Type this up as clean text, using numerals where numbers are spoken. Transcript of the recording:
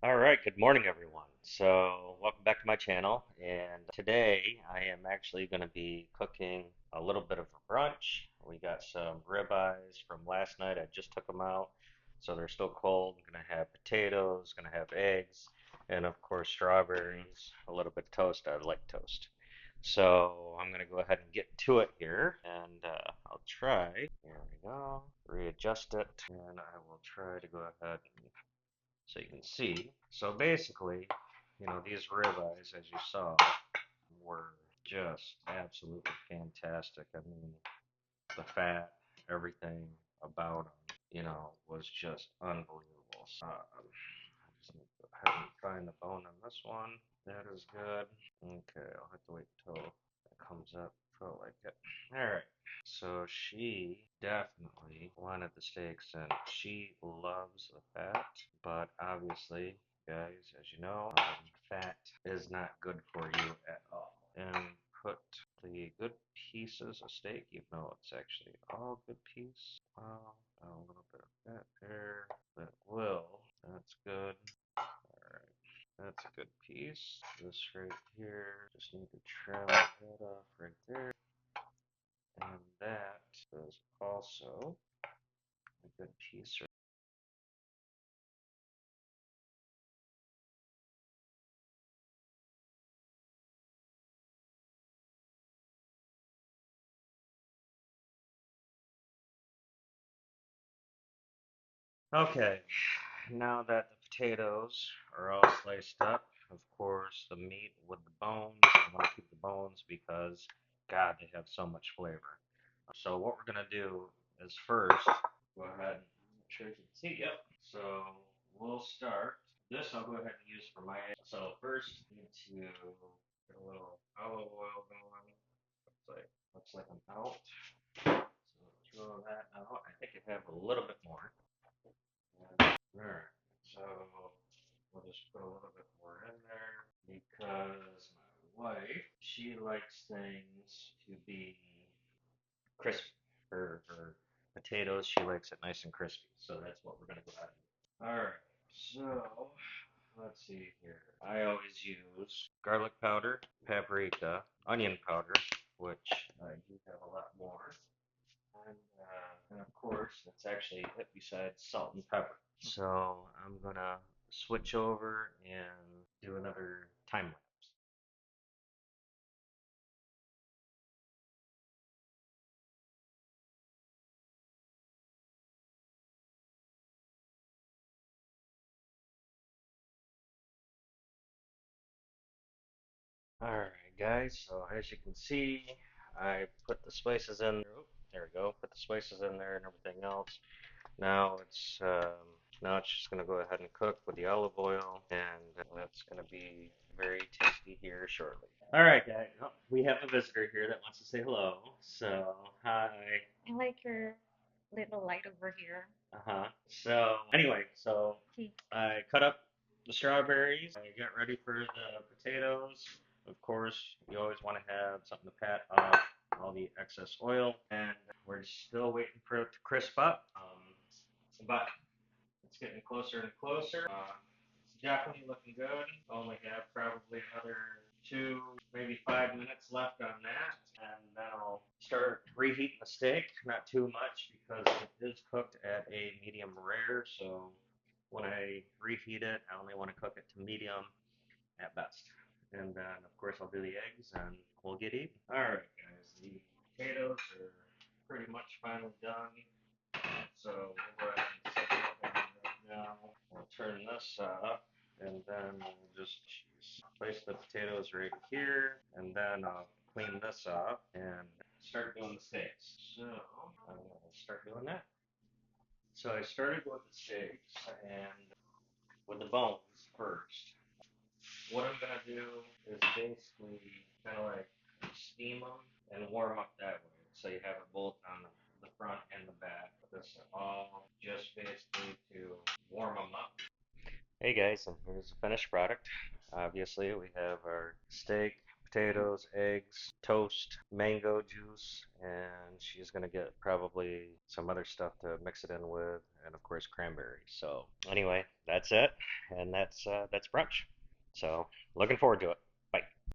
All right, good morning, everyone. So, welcome back to my channel. And today I am actually going to be cooking a little bit of a brunch. We got some ribeyes from last night. I just took them out, so they're still cold. I'm going to have potatoes, going to have eggs, and of course, strawberries, a little bit of toast. I like toast. So, I'm going to go ahead and get to it here, and I'll try. Here we go. Readjust it, and I will try to go ahead and so you can see. So basically, these ribeyes, as you saw, were just absolutely fantastic. I mean, the fat, everything about them, was just unbelievable. So, I just need to go ahead and find the bone on this one. That is good. Okay, I'll have to wait until it comes up. Felt like it. Alright. So she definitely wanted the steaks and she loves the fat, but obviously, guys, as you know, fat is not good for you at all. And put the good pieces of steak, even though it's actually all good piece. Well, a little bit of fat there. That will. That's good. Alright. That's a good piece. This right here, just need to trim that off right there. And that is also a good piece. Okay, now that the potatoes are all sliced up, of course, the meat with the bones, I want to keep the bones because, God, they have so much flavor. So what we're going to do is first, go ahead and make sure you can see, yep. So we'll start. This I'll go ahead and use for my egg. So first, need to get a little olive oil going. Looks like I'm out. So throw that out. I think I have a little bit more. Alright, so we'll just put a little bit more in there because my wife, she likes things to be crispy. Her potatoes, she likes it nice and crispy. So that's what we're gonna go ahead and do. Alright, so let's see here. I always use garlic powder, paprika, onion powder, which I do have a lot more. And of course, that's actually it besides salt and pepper. So I'm gonna switch over and do another time lapse. Alright guys, so as you can see, I put the spices in. Oh, there we go. Put the spices in there and everything else. Now it's just gonna go ahead and cook with the olive oil, and that's gonna be very tasty here shortly. All right, guys. Oh, we have a visitor here that wants to say hello. So hi. I like your little light over here. Uh-huh. So anyway, so I cut up the strawberries. I got ready for the potatoes. Of course, you always want to have something to pat off all the excess oil, and we're still waiting for it to crisp up. But it's getting closer and closer. It's definitely looking good. Only have probably another 2, maybe 5 minutes left on that, and then I'll start reheating the steak. Not too much because it is cooked at a medium rare. So when I reheat it, I only want to cook it to medium at best. And then, of course, I'll do the eggs and we'll get eating. All right, guys, the potatoes are pretty much finally done. So we'll go ahead and set it up right now. We'll turn this up and then we'll just place the potatoes right here and then I'll clean this off and start doing the steaks. So I'm going to start doing that. So I started with the steaks and with the bones first. What I'm gonna do is basically kind of like steam them and warm up that way. So you have it both on the front and the back. This is all just basically to warm them up. Hey guys, and here's the finished product. Obviously, we have our steak, potatoes, eggs, toast, mango juice, and she's gonna get probably some other stuff to mix it in with, and of course cranberries. So anyway, that's it, and that's brunch. So looking forward to it.